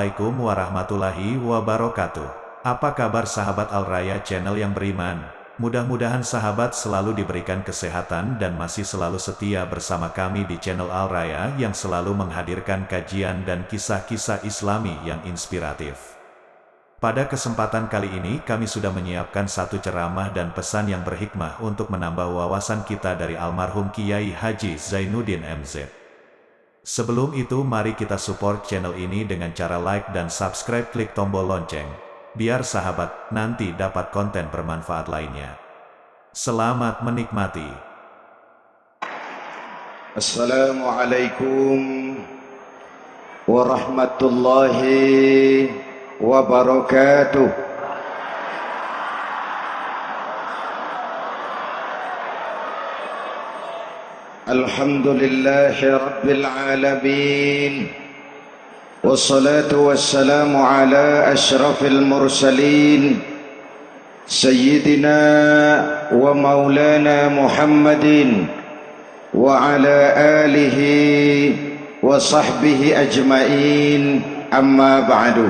Assalamualaikum warahmatullahi wabarakatuh. Apa kabar sahabat Al Raya Channel yang beriman? Mudah-mudahan sahabat selalu diberikan kesehatan dan masih selalu setia bersama kami di channel Al Raya yang selalu menghadirkan kajian dan kisah-kisah Islami yang inspiratif. Pada kesempatan kali ini kami sudah menyiapkan satu ceramah dan pesan yang berhikmah untuk menambah wawasan kita dari almarhum Kiai Haji Zainuddin MZ. Sebelum itu mari kita support channel ini dengan cara like dan subscribe, klik tombol lonceng, biar sahabat nanti dapat konten bermanfaat lainnya. Selamat menikmati. Assalamualaikum warahmatullahi wabarakatuh. Alhamdulillahi Rabbil Alamin, wassalatu wassalamu ala ashrafil mursalin, Sayyidina wa maulana Muhammadin wa ala alihi wa sahbihi ajmain, amma ba'du.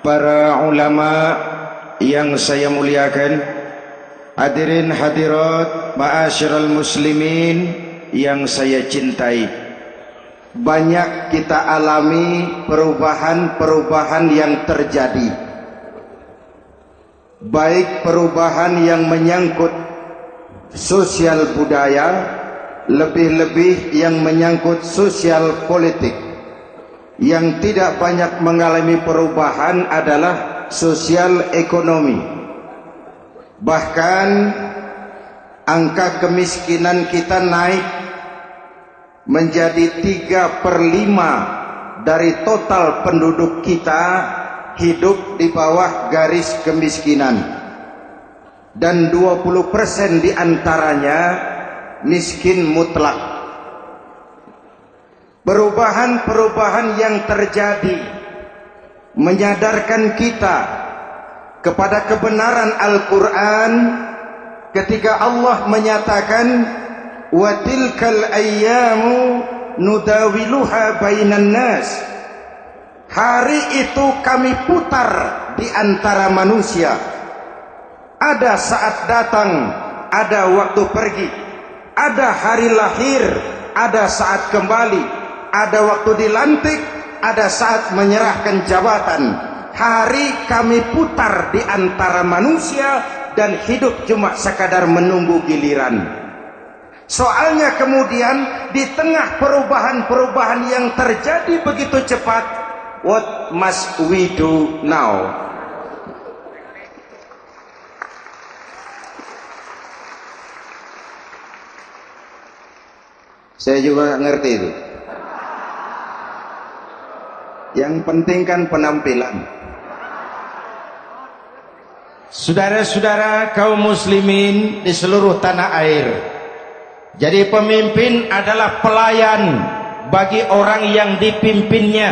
Para ulama yang saya muliakan, hadirin hadirat ma'asyiral muslimin yang saya cintai, banyak kita alami perubahan-perubahan yang terjadi, baik perubahan yang menyangkut sosial budaya, lebih-lebih yang menyangkut sosial politik. Yang tidak banyak mengalami perubahan adalah sosial ekonomi. Bahkan angka kemiskinan kita naik menjadi 3/5 dari total penduduk kita hidup di bawah garis kemiskinan, dan 20% diantaranya miskin mutlak. Perubahan-perubahan yang terjadi menyadarkan kita kepada kebenaran Al-Quran ketika Allah menyatakan wa tilkal ayyamu nudawiluha bainan nas. Hari itu kami putar di antara manusia. Ada saat datang, ada waktu pergi. Ada hari lahir, ada saat kembali. Ada waktu dilantik, ada saat menyerahkan jabatan. Hari kami putar di antara manusia dan hidup cuma sekadar menunggu giliran. Soalnya kemudian di tengah perubahan-perubahan yang terjadi begitu cepat, what must we do now? Saya juga ngerti itu. Yang penting kan penampilan. Saudara-saudara kaum muslimin di seluruh tanah air, jadi pemimpin adalah pelayan bagi orang yang dipimpinnya.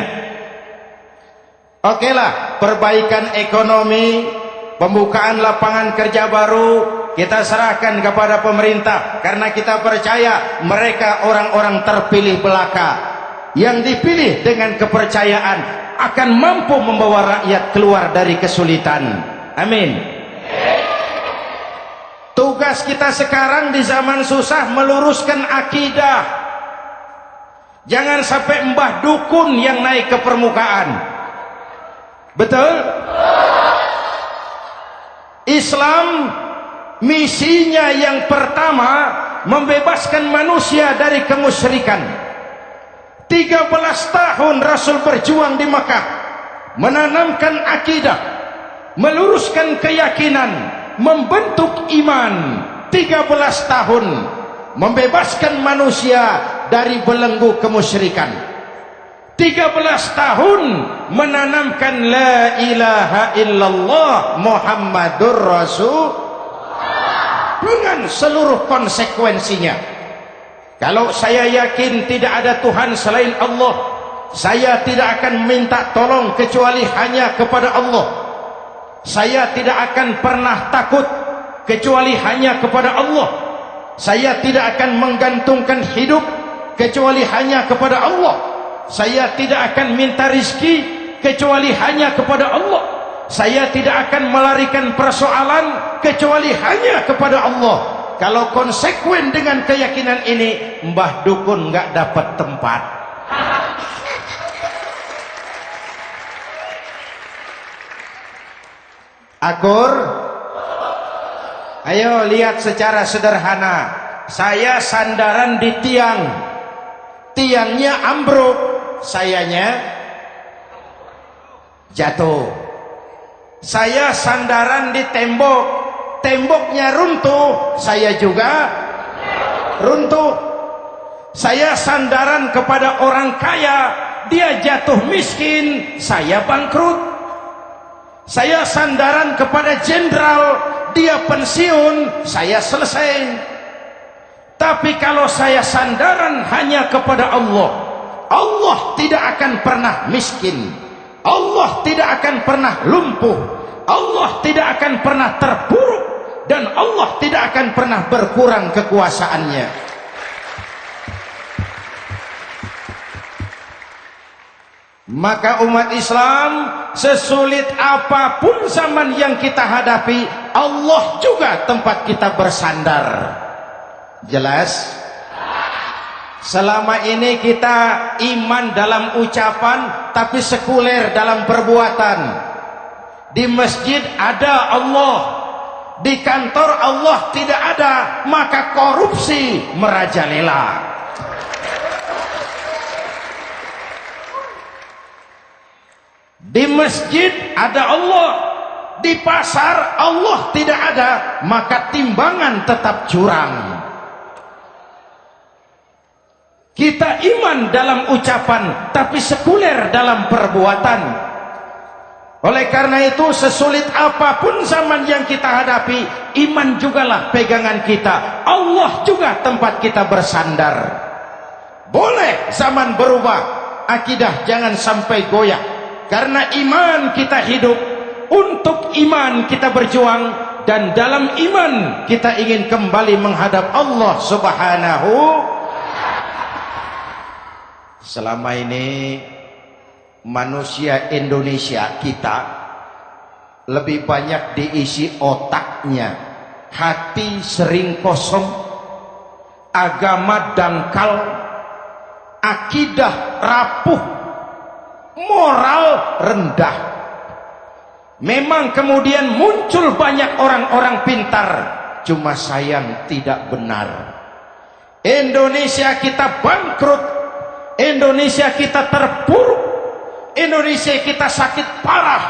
Okelah, perbaikan ekonomi, pembukaan lapangan kerja baru kita serahkan kepada pemerintah, karena kita percaya mereka orang-orang terpilih belaka yang dipilih dengan kepercayaan akan mampu membawa rakyat keluar dari kesulitan. Amin. Tugas kita sekarang di zaman susah meluruskan akidah. Jangan sampai mbah dukun yang naik ke permukaan. Betul? Islam misinya yang pertama membebaskan manusia dari kemusyrikan. 13 tahun Rasul berjuang di Makkah, menanamkan akidah, meluruskan keyakinan, membentuk iman. 13 tahun membebaskan manusia dari belenggu kemusyrikan. 13 tahun menanamkan la ilaha illallah Muhammadur Rasul dengan seluruh konsekuensinya. Kalau saya yakin tidak ada Tuhan selain Allah, saya tidak akan minta tolong kecuali hanya kepada Allah. Saya tidak akan pernah takut kecuali hanya kepada Allah. Saya tidak akan menggantungkan hidup kecuali hanya kepada Allah. Saya tidak akan minta rizki kecuali hanya kepada Allah. Saya tidak akan melarikan persoalan kecuali hanya kepada Allah. Kalau konsekuen dengan keyakinan ini, Mbah Dukun nggak dapat tempat. Akur, ayo lihat secara sederhana. Saya sandaran di tiang, tiangnya ambruk, sayanya jatuh. Saya sandaran di tembok, temboknya runtuh, saya juga runtuh. Saya sandaran kepada orang kaya, dia jatuh miskin, saya bangkrut. Saya sandaran kepada jenderal, dia pensiun, saya selesai. Tapi kalau saya sandaran hanya kepada Allah, Allah tidak akan pernah miskin, Allah tidak akan pernah lumpuh, Allah tidak akan pernah terpuruk, dan Allah tidak akan pernah berkurang kekuasaannya. Maka umat Islam, sesulit apapun zaman yang kita hadapi, Allah juga tempat kita bersandar. Jelas? Selama ini kita iman dalam ucapan, tapi sekuler dalam perbuatan. Di masjid ada Allah, di kantor Allah tidak ada, maka korupsi merajalela. Di masjid ada Allah, di pasar Allah tidak ada, maka timbangan tetap curang. Kita iman dalam ucapan, tapi sekuler dalam perbuatan. Oleh karena itu, sesulit apapun zaman yang kita hadapi, iman jugalah pegangan kita. Allah juga tempat kita bersandar. Boleh zaman berubah, akidah jangan sampai goyah. Karena iman kita hidup, untuk iman kita berjuang, dan dalam iman kita ingin kembali menghadap Allah Subhanahu. Selama ini manusia Indonesia kita lebih banyak diisi otaknya, hati sering kosong, agama dangkal, akidah rapuh, moral rendah. Memang kemudian muncul banyak orang-orang pintar, cuma sayang tidak benar. Indonesia kita bangkrut, Indonesia kita terpuruk, Indonesia kita sakit parah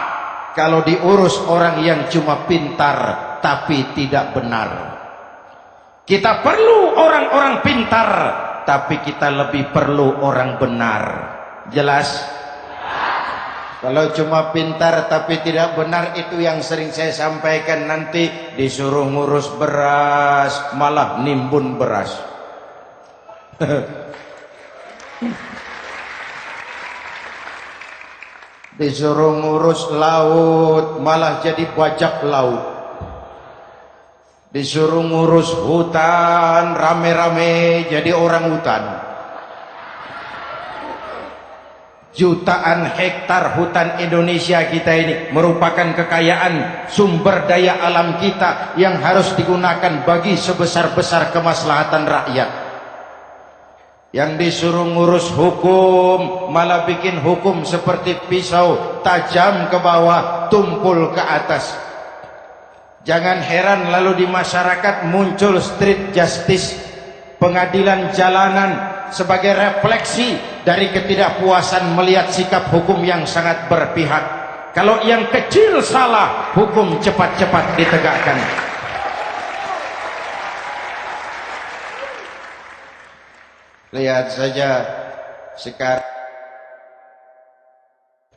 kalau diurus orang yang cuma pintar tapi tidak benar. Kita perlu orang-orang pintar, tapi kita lebih perlu orang benar. Jelas? Kalau cuma pintar tapi tidak benar, itu yang sering saya sampaikan, nanti disuruh ngurus beras malah nimbun beras. Disuruh ngurus laut malah jadi bajak laut. Disuruh ngurus hutan rame-rame jadi orang hutan. Jutaan hektar hutan Indonesia kita ini merupakan kekayaan sumber daya alam kita yang harus digunakan bagi sebesar-besar kemaslahatan rakyat. Yang disuruh ngurus hukum malah bikin hukum seperti pisau, tajam ke bawah, tumpul ke atas. Jangan heran lalu di masyarakat muncul street justice, pengadilan jalanan, sebagai refleksi dari ketidakpuasan melihat sikap hukum yang sangat berpihak. Kalau yang kecil salah, hukum cepat-cepat ditegakkan. Lihat saja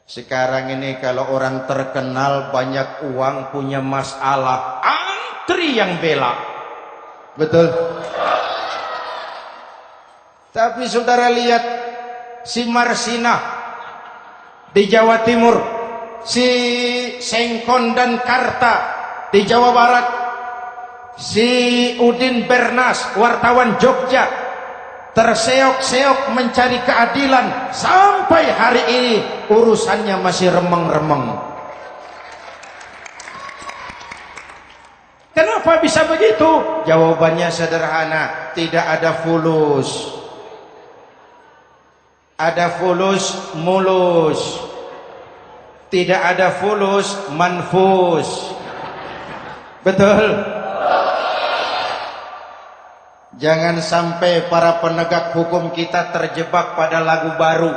sekarang ini, kalau orang terkenal banyak uang, punya masalah, antri yang bela. Betul? Tapi saudara lihat si Marsinah di Jawa Timur, si Sengkon dan Karta di Jawa Barat, si Udin Bernas wartawan Jogja, terseok-seok mencari keadilan, sampai hari ini urusannya masih remeng-remeng. Kenapa bisa begitu? Jawabannya sederhana, tidak ada fulus. Ada fulus mulus, tidak ada fulus manfus. Betul? Jangan sampai para penegak hukum kita terjebak pada lagu baru,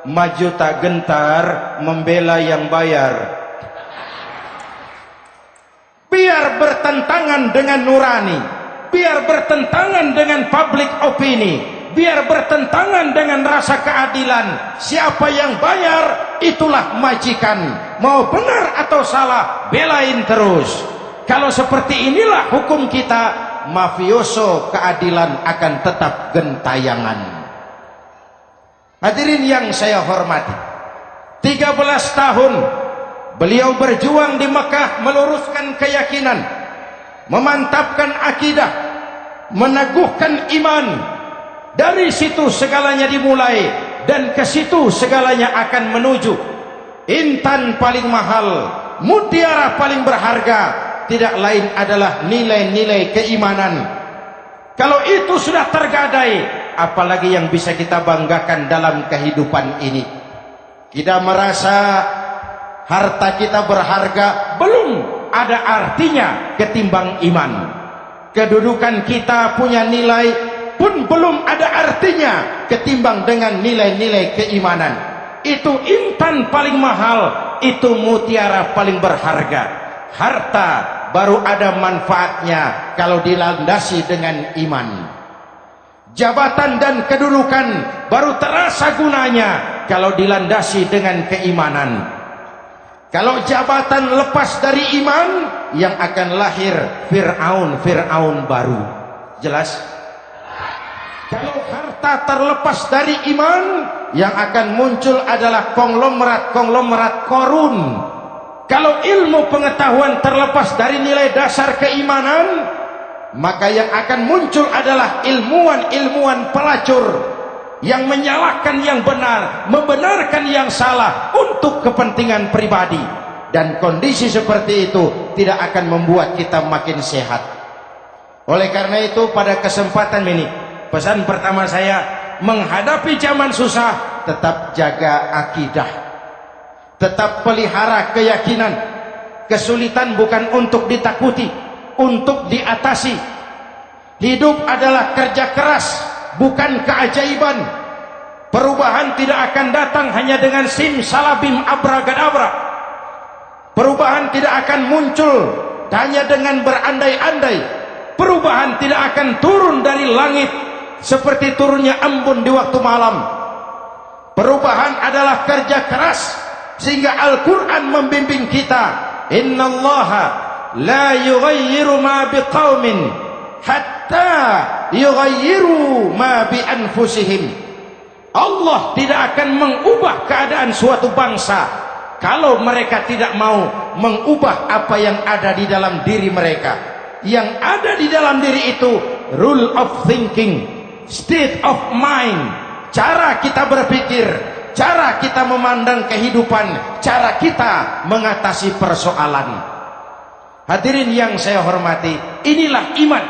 maju tak gentar membela yang bayar. Biar bertentangan dengan nurani, biar bertentangan dengan public opini, biar bertentangan dengan rasa keadilan. Siapa yang bayar, itulah majikan. Mau benar atau salah, belain terus. Kalau seperti inilah hukum kita, mafioso keadilan akan tetap gentayangan. Hadirin yang saya hormati, 13 tahun beliau berjuang di Mekah, meluruskan keyakinan, memantapkan akidah, meneguhkan iman. Dari situ segalanya dimulai, dan ke situ segalanya akan menuju. Intan paling mahal, mutiara paling berharga, tidak lain adalah nilai-nilai keimanan. Kalau itu sudah tergadai, apalagi yang bisa kita banggakan dalam kehidupan ini? Kita merasa harta kita berharga, belum ada artinya ketimbang iman. Kedudukan kita punya nilai pun belum ada artinya ketimbang dengan nilai-nilai keimanan. Itu intan paling mahal, itu mutiara paling berharga. Harta baru ada manfaatnya kalau dilandasi dengan iman. Jabatan dan kedudukan baru terasa gunanya kalau dilandasi dengan keimanan. Kalau jabatan lepas dari iman, yang akan lahir Fir'aun baru. Jelas? Kalau harta terlepas dari iman, yang akan muncul adalah konglomerat Korun. Kalau ilmu pengetahuan terlepas dari nilai dasar keimanan, maka yang akan muncul adalah ilmuwan pelacur yang menyalahkan yang benar, membenarkan yang salah untuk kepentingan pribadi. Dan kondisi seperti itu tidak akan membuat kita makin sehat. Oleh karena itu, pada kesempatan ini, pesan pertama saya, menghadapi zaman susah, tetap jaga akidah, tetap pelihara keyakinan. Kesulitan bukan untuk ditakuti, untuk diatasi. Hidup adalah kerja keras, bukan keajaiban. Perubahan tidak akan datang hanya dengan simsalabim abragadabra. Perubahan tidak akan muncul hanya dengan berandai-andai. Perubahan tidak akan turun dari langit seperti turunnya embun di waktu malam. Perubahan adalah kerja keras, sehingga Al-Quran membimbing kita, innallaha la yughayyiru ma biqaumin hatta yughayyiru ma bi anfusihim. Allah tidak akan mengubah keadaan suatu bangsa kalau mereka tidak mau mengubah apa yang ada di dalam diri mereka. Yang ada di dalam diri itu rule of thinking, state of mind, cara kita berpikir, cara kita memandang kehidupan, cara kita mengatasi persoalan. Hadirin yang saya hormati, inilah iman.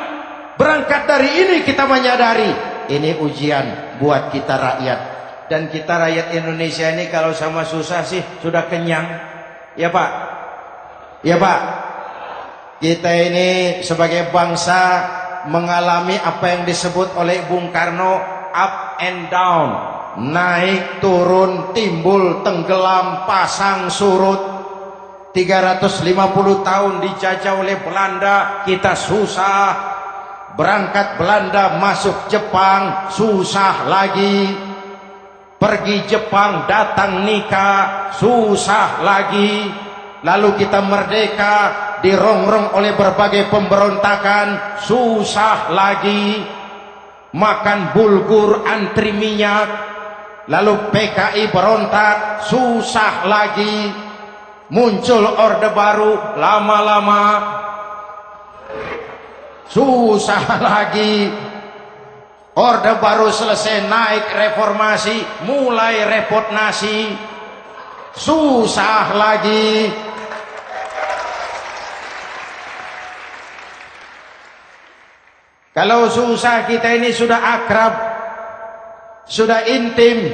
Berangkat dari ini kita menyadari, ini ujian buat kita rakyat. Dan kita rakyat Indonesia ini kalau sama susah sih sudah kenyang. Ya Pak? Ya Pak? Kita ini sebagai bangsa mengalami apa yang disebut oleh Bung Karno up and down, naik turun, timbul tenggelam, pasang surut. 350 tahun dijajah oleh Belanda, kita susah. Berangkat Belanda masuk Jepang, susah lagi. Pergi Jepang, datang nikah, susah lagi. Lalu kita merdeka, dirongrong oleh berbagai pemberontakan, susah lagi. Makan bulgur, antri minyak. Lalu PKI berontak, susah lagi. Muncul orde baru, lama-lama susah lagi. Orde Baru selesai, naik reformasi, mulai repot nasi, susah lagi. Kalau susah kita ini sudah akrab, sudah intim,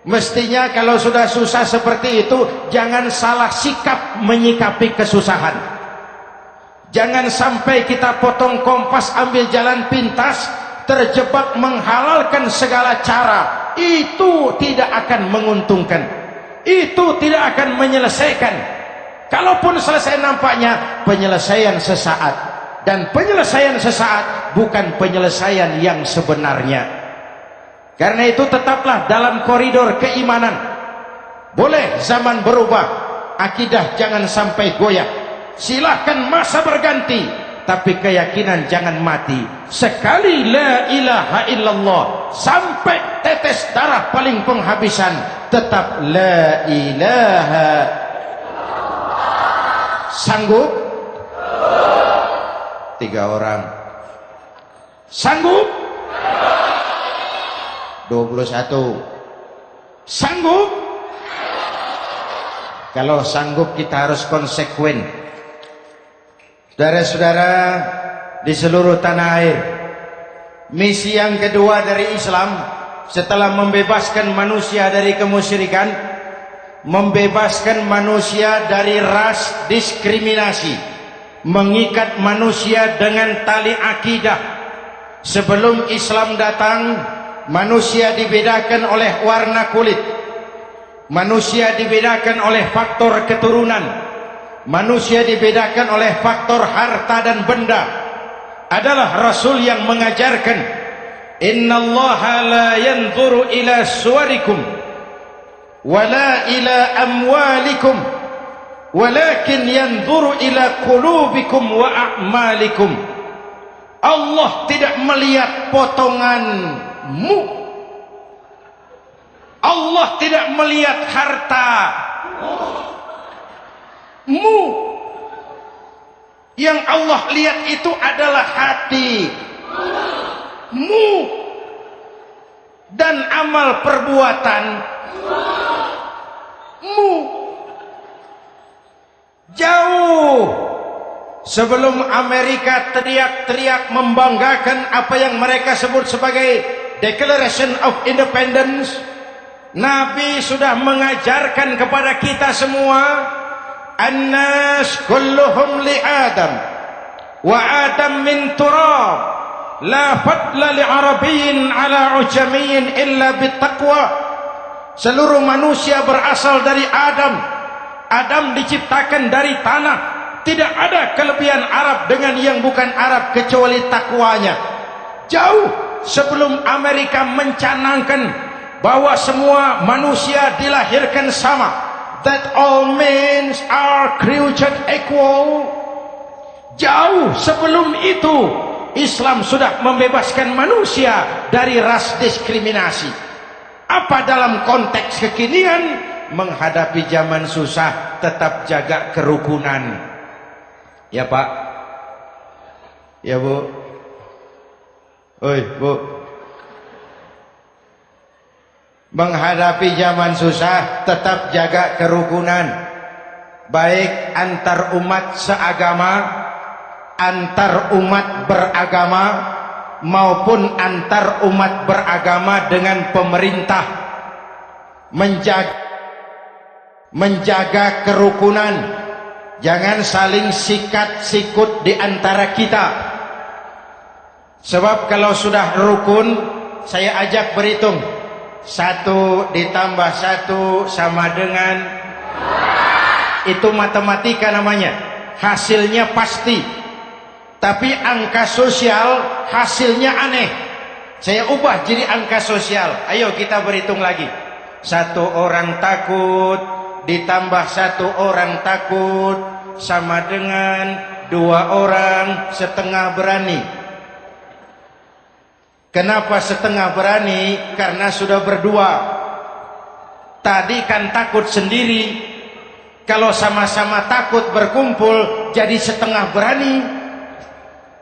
mestinya kalau sudah susah seperti itu jangan salah sikap menyikapi kesusahan. Jangan sampai kita potong kompas, ambil jalan pintas, terjebak menghalalkan segala cara. Itu tidak akan menguntungkan, itu tidak akan menyelesaikan. Kalaupun selesai nampaknya penyelesaian sesaat, dan penyelesaian sesaat bukan penyelesaian yang sebenarnya. Karena itu tetaplah dalam koridor keimanan. Boleh zaman berubah, akidah jangan sampai goyah. Silahkan masa berganti, tapi keyakinan jangan mati. Sekali la ilaha illallah sampai tetes darah paling penghabisan, tetap la ilaha. Sanggup? 3 orang. Sanggup? 21. Sanggup? Kalau sanggup kita harus konsekuen. Saudara-saudara di seluruh tanah air, misi yang kedua dari Islam setelah membebaskan manusia dari kemusyrikan, membebaskan manusia dari ras diskriminasi, mengikat manusia dengan tali akidah. Sebelum Islam datang, manusia dibedakan oleh warna kulit, manusia dibedakan oleh faktor keturunan, manusia dibedakan oleh faktor harta dan benda. Adalah Rasul yang mengajarkan, innallaha la yanzuru ila suwarikum wala ila amwalikum walakin yanzuru ila qulubikum wa a'malikum. Allah tidak melihat potonganmu, Allah tidak melihat hartamu. Yang Allah lihat itu adalah hatimu dan amal perbuatanmu. Jauh sebelum Amerika teriak-teriak membanggakan apa yang mereka sebut sebagai Declaration of Independence, Nabi sudah mengajarkan kepada kita semua, An-nas kulluhum li Adam wa Adam min turab la fadla li Arabiyyin ala ujamiyyin illa bittaqwa. Seluruh manusia berasal dari Adam. Adam diciptakan dari tanah. Tidak ada kelebihan Arab dengan yang bukan Arab kecuali takwanya. Jauh sebelum Amerika mencanangkan bahwa semua manusia dilahirkan sama, that all men are created equal. Jauh sebelum itu Islam sudah membebaskan manusia dari ras diskriminasi. Apa dalam konteks kekinian menghadapi zaman susah tetap jaga kerukunan? Ya Pak, ya Bu, oi Bu, menghadapi zaman susah tetap jaga kerukunan, baik antar umat seagama, antar umat beragama, maupun antar umat beragama dengan pemerintah. Menjaga kerukunan, jangan saling sikat sikut di antara kita. Sebab kalau sudah rukun, saya ajak berhitung, 1 ditambah 1 sama dengan, itu matematika namanya, hasilnya pasti. Tapi angka sosial hasilnya aneh. Saya ubah jadi angka sosial. Ayo kita berhitung lagi. 1 orang takut ditambah 1 orang takut sama dengan 2 orang setengah berani. Kenapa setengah berani? Karena sudah berdua. Tadi kan takut sendiri. Kalau sama-sama takut berkumpul jadi setengah berani.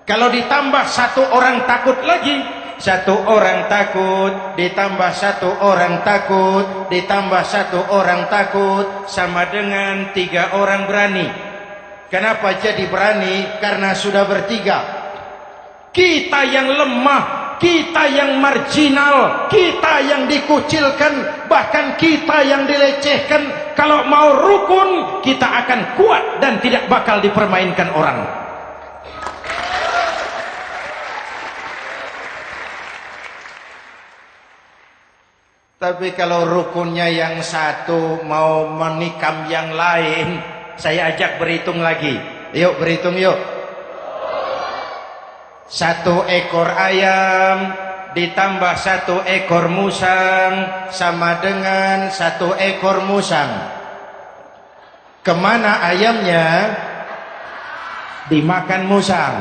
Kalau ditambah 1 orang takut lagi, satu orang takut ditambah satu orang takut ditambah satu orang takut sama dengan 3 orang berani. Kenapa jadi berani? Karena sudah bertiga. Kita yang lemah, kita yang marginal, kita yang dikucilkan, bahkan kita yang dilecehkan, kalau mau rukun kita akan kuat dan tidak bakal dipermainkan orang. Tapi kalau rukunnya yang satu mau menikam yang lain, saya ajak berhitung lagi. Yuk berhitung yuk. 1 ekor ayam ditambah 1 ekor musang sama dengan 1 ekor musang. Kemana ayamnya? Dimakan musang.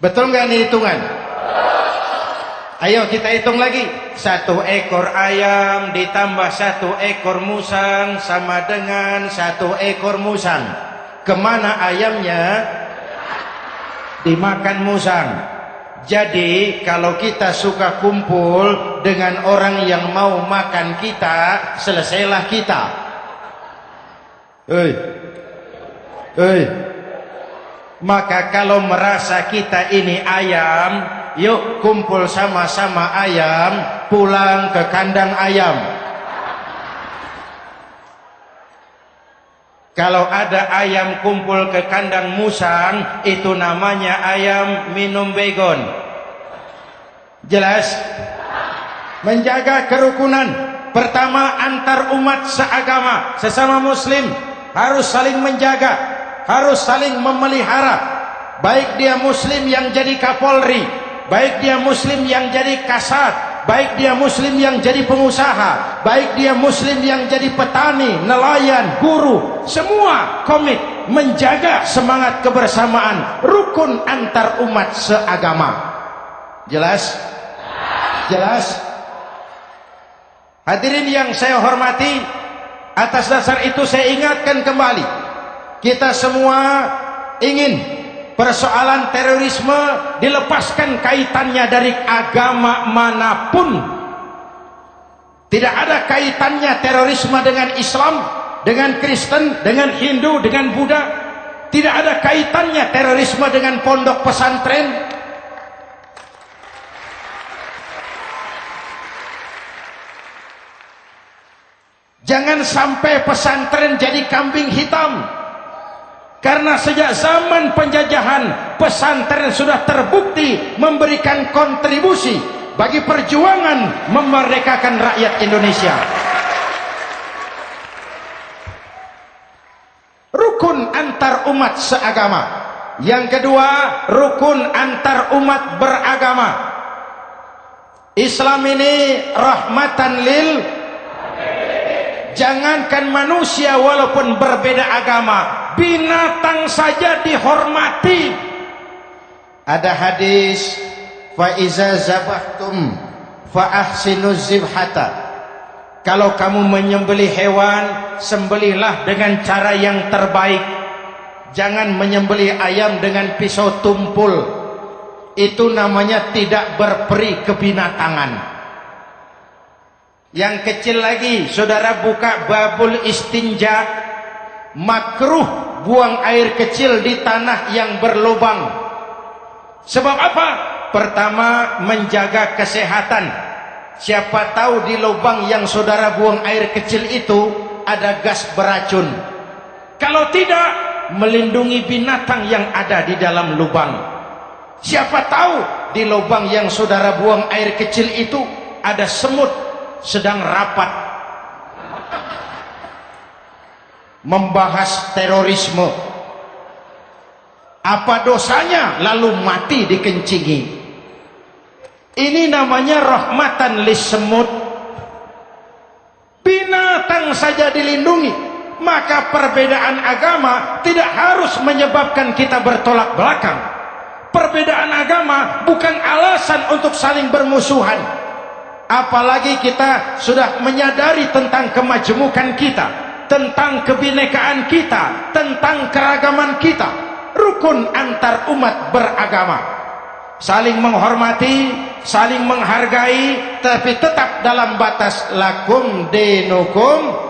Betul nggak nih hitungan? Ayo kita hitung lagi. 1 ekor ayam ditambah 1 ekor musang sama dengan 1 ekor musang. Kemana ayamnya? Dimakan musang. Jadi kalau kita suka kumpul dengan orang yang mau makan kita, selesailah kita. Maka kalau merasa kita ini ayam, yuk kumpul sama-sama ayam, pulang ke kandang ayam. Kalau ada ayam kumpul ke kandang musang, itu namanya ayam minum baygon. Jelas? Menjaga kerukunan. Pertama, antar umat seagama, sesama muslim harus saling menjaga, harus saling memelihara. Baik dia muslim yang jadi kapolri, baik dia muslim yang jadi kasat, baik dia muslim yang jadi pengusaha, baik dia muslim yang jadi petani, nelayan, guru, semua komit menjaga semangat kebersamaan, rukun antar umat seagama. Jelas? Jelas? Hadirin yang saya hormati, atas dasar itu saya ingatkan kembali, kita semua ingin persoalan terorisme dilepaskan kaitannya dari agama manapun. Tidak ada kaitannya terorisme dengan Islam, dengan Kristen, dengan Hindu, dengan Buddha. Tidak ada kaitannya terorisme dengan pondok pesantren. Jangan sampai pesantren jadi kambing hitam. Karena sejak zaman penjajahan, pesantren sudah terbukti memberikan kontribusi bagi perjuangan memerdekakan rakyat Indonesia. Rukun antar umat seagama. Yang kedua, rukun antar umat beragama. Islam ini rahmatan lil. Jangankan manusia walaupun berbeda agama, binatang saja dihormati. Ada hadis, fa iza zabahtum fa ahsinuz zibhata. Kalau kamu menyembelih hewan, sembelihlah dengan cara yang terbaik. Jangan menyembelih ayam dengan pisau tumpul. Itu namanya tidak berperi kebinatangan. Yang kecil lagi, saudara buka babul istinja, makruh buang air kecil di tanah yang berlubang. Sebab apa? Pertama, menjaga kesehatan. Siapa tahu di lubang yang saudara buang air kecil itu ada gas beracun. Kalau tidak, melindungi binatang yang ada di dalam lubang. Siapa tahu di lubang yang saudara buang air kecil itu ada semut sedang rapat membahas terorisme. Apa dosanya lalu mati dikencingi? Ini namanya rahmatan lis semut. Binatang saja dilindungi, maka perbedaan agama tidak harus menyebabkan kita bertolak belakang. Perbedaan agama bukan alasan untuk saling bermusuhan. Apalagi kita sudah menyadari tentang kemajemukan kita, tentang kebinekaan kita, tentang keragaman kita. Rukun antar umat beragama. saling menghormati, saling menghargai, tapi tetap dalam batas lakum dinukum.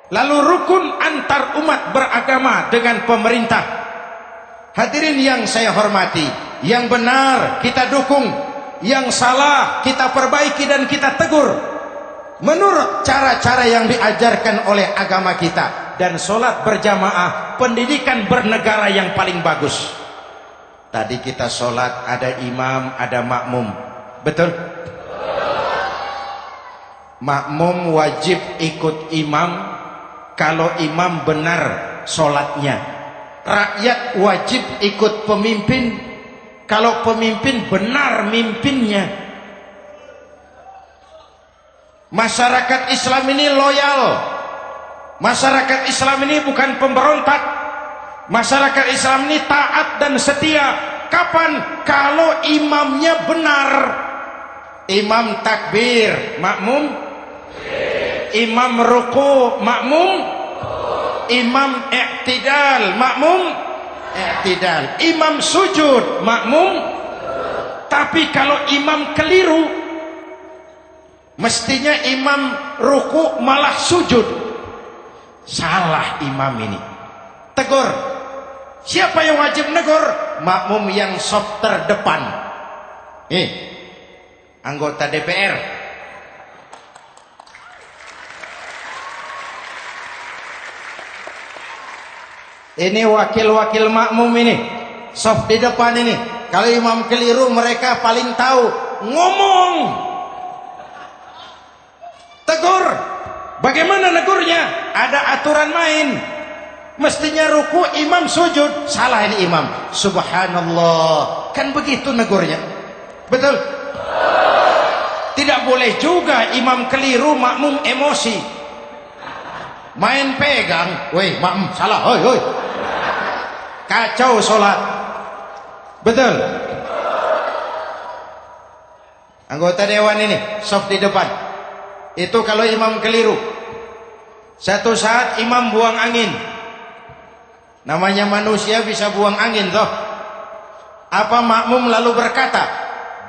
Lalu rukun antar umat beragama dengan pemerintah. Hadirin yang saya hormati, yang benar kita dukung, yang salah kita perbaiki dan kita tegur menurut cara-cara yang diajarkan oleh agama kita. Dan sholat berjamaah, pendidikan bernegara yang paling bagus. Tadi kita sholat ada imam, ada makmum, betul? Makmum wajib ikut imam kalau imam benar sholatnya. Rakyat wajib ikut pemimpin kalau pemimpin benar mimpinnya. Masyarakat Islam ini loyal. Masyarakat Islam ini bukan pemberontak. Masyarakat Islam ini taat dan setia. Kapan? Kalau imamnya benar. Imam takbir, makmum. Imam ruku, makmum. Imam i'tidal, makmum. I'tidal. Imam sujud, makmum. Tapi kalau imam keliru, mestinya imam ruku malah sujud. Salah imam ini. Tegur. Siapa yang wajib negur? Makmum yang sop terdepan. Anggota DPR. Ini wakil-wakil makmum ini, sop di depan ini. Kalau imam keliru, mereka paling tahu. Ngomong, tegur. Bagaimana negurnya? Ada aturan main. Mestinya ruku, imam sujud. Salah ini imam. Subhanallah. Kan begitu negurnya. Betul? Tidak boleh juga imam keliru, makmum emosi. Main pegang. Woi, makmum salah. Hoi, hoi. Kacau sholat. Betul? Anggota dewan ini soft di depan. Itu kalau imam keliru. Satu saat imam buang angin. Namanya manusia bisa buang angin toh. Apa makmum lalu berkata,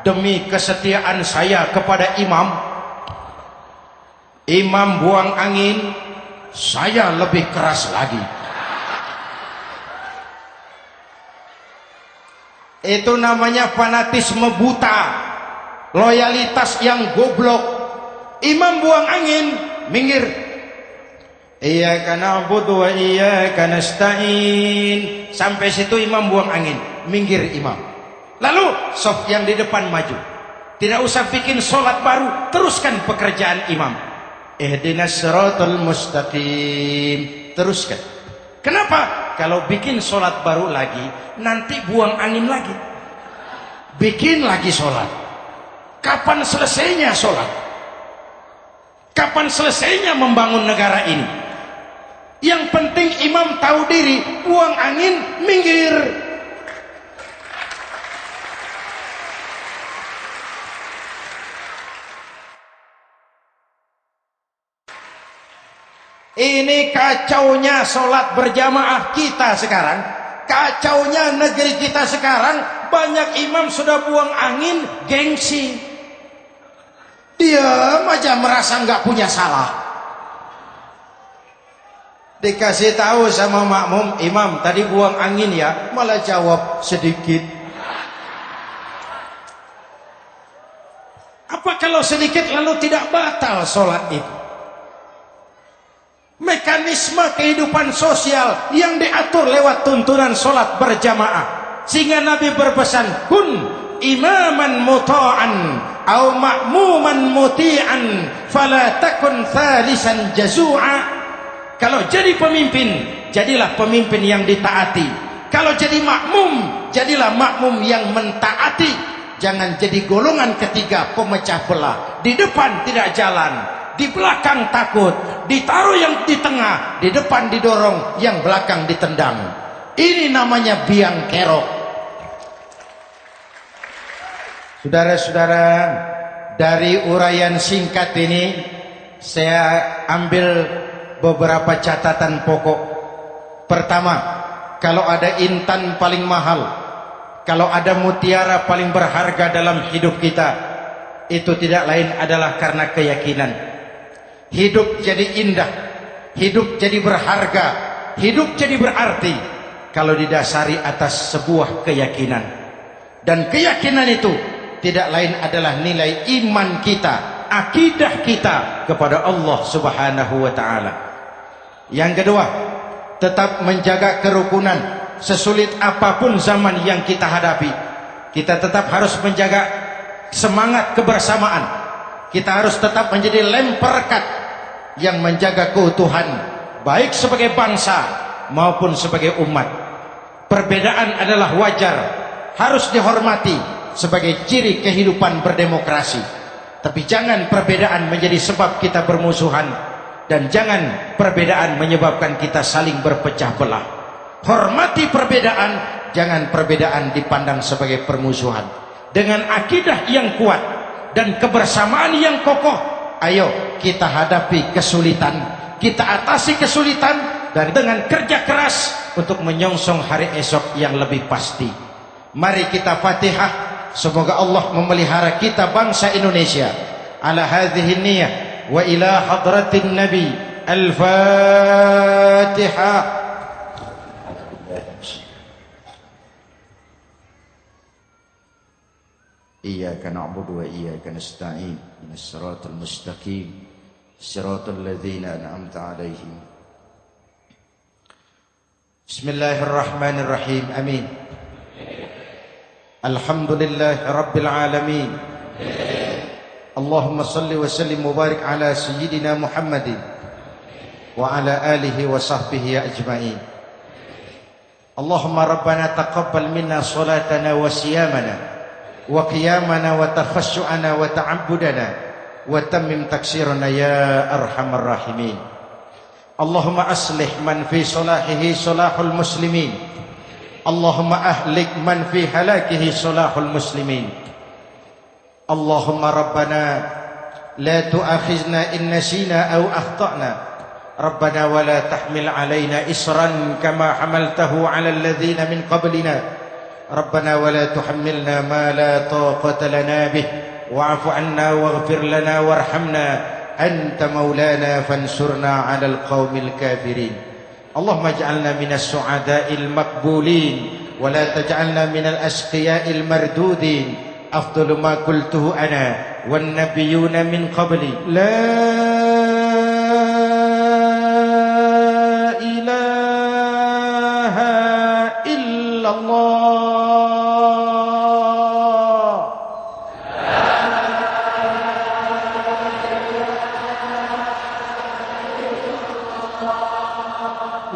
demi kesetiaan saya kepada imam, imam buang angin, saya lebih keras lagi. Itu namanya fanatisme buta, loyalitas yang goblok. Imam buang angin, minggir. Iyyaka na'budu wa iyyaka nasta'in. Sampai situ imam buang angin, minggir imam. Lalu saf yang di depan maju. Tidak usah bikin sholat baru, teruskan pekerjaan imam. Ihdinas siratal mustaqim. Teruskan. Kenapa? Kalau bikin sholat baru lagi, nanti buang angin lagi. Bikin lagi sholat. Kapan selesainya sholat? Kapan selesainya membangun negara ini? Yang penting imam tahu diri, buang angin, minggir. Ini kacaunya sholat berjamaah kita sekarang. Kacaunya negeri kita sekarang. Banyak imam sudah buang angin, gengsi. Diam aja merasa nggak punya salah. Dikasih tahu sama makmum, imam tadi buang angin ya, malah jawab sedikit. Apa kalau sedikit lalu tidak batal sholat itu? Mekanisme kehidupan sosial yang diatur lewat tuntunan sholat berjamaah. Sehingga Nabi berpesan, kun imaman muta'an au ma'muman muti'an fala takun thalisan jazu'a. Kalau jadi pemimpin, jadilah pemimpin yang ditaati. Kalau jadi makmum, jadilah makmum yang mentaati. Jangan jadi golongan ketiga pemecah belah. Di depan tidak jalan, di belakang takut, ditaruh yang di tengah, di depan didorong, yang belakang ditendang. Ini namanya biang kerok. Saudara-saudara, dari uraian singkat ini saya ambil beberapa catatan pokok. Pertama, kalau ada intan paling mahal, kalau ada mutiara paling berharga dalam hidup kita, itu tidak lain adalah karena keyakinan. Hidup jadi indah, hidup jadi berharga, hidup jadi berarti kalau didasari atas sebuah keyakinan. Dan keyakinan itu tidak lain adalah nilai iman kita, akidah kita kepada Allah Subhanahu wa taala. Yang kedua, tetap menjaga kerukunan. Sesulit apapun zaman yang kita hadapi, kita tetap harus menjaga semangat kebersamaan. Kita harus tetap menjadi lem perekat yang menjaga keutuhan, baik sebagai bangsa maupun sebagai umat. Perbedaan adalah wajar, harus dihormati sebagai ciri kehidupan berdemokrasi. Tapi jangan perbedaan menjadi sebab kita bermusuhan, dan jangan perbedaan menyebabkan kita saling berpecah belah. Hormati perbedaan, jangan perbedaan dipandang sebagai permusuhan. Dengan akidah yang kuat dan kebersamaan yang kokoh, ayo kita hadapi kesulitan, kita atasi kesulitan, dan dengan kerja keras untuk menyongsong hari esok yang lebih pasti. Mari kita Fatihah, semoga Allah memelihara kita bangsa Indonesia ala hadhihi niyah wa ila hadratin nabi. Al-Fatihah. إياك نعبد وإياك نستعين من الصراط المستقيم صراط الذين أنعمت عليهم. بسم الله الرحمن الرحيم. آمين. الحمد لله رب العالمين. اللهم صل وسلم وبارك على سيدنا محمد وعلى آله وصحبه أجمعين. اللهم ربنا تقبل منا صلاتنا وصيامنا وقيامنا وتخشعنا وتعبدنا وتمم تكسيرنا يا أرحم الراحمين. اللهم أصلح من في صلاحه صلاح المسلمين، اللهم أهلك من في هلاكه صلاح المسلمين. اللهم ربنا لا تؤاخذنا إن نسينا أو أخطأنا، ربنا ولا تحمل علينا إصرا كما حملته على الذين من قبلنا، ربنا ولا تحملنا ما لا طاقة لنا به، واعف عنا واغفر لنا وارحمنا، أنت مولانا فانصرنا على القوم الكافرين. اللهم اجعلنا من السعداء المقبولين ولا تجعلنا من الأشقياء المردودين. أفضل ما قلته أنا والنبيون من قبلي لا إله إلا الله.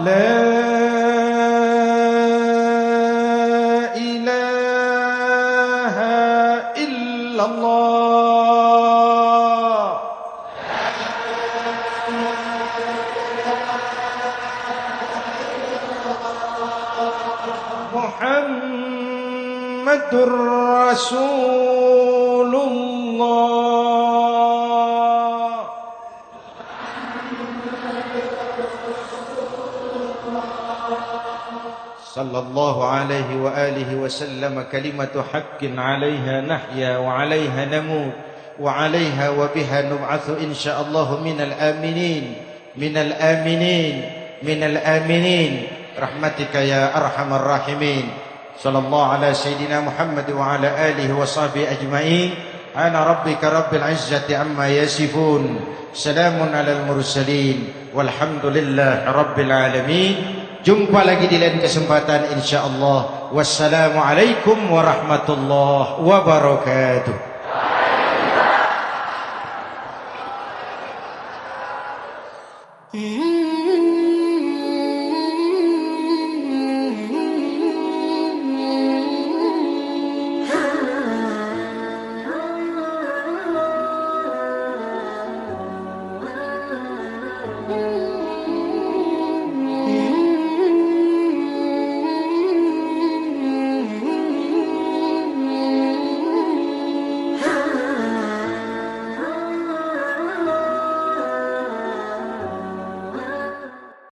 لا إله إلا الله. محمد رسول الله. صلى الله عليه وآله وسلم. كلمة حق عليها نحيا وعليها نموت وعليها وبها نبعث إن شاء الله من الآمنين من الآمنين من الآمنين رحمتك يا أرحم الراحمين. صلى الله على سيدنا محمد وعلى آله وصحبه أجمعين. أنا ربك رب العزة عما يصفون، سلام على المرسلين والحمد لله رب العالمين. Jumpa lagi di lain kesempatan insyaallah. Wassalamualaikum warahmatullahi wabarakatuh.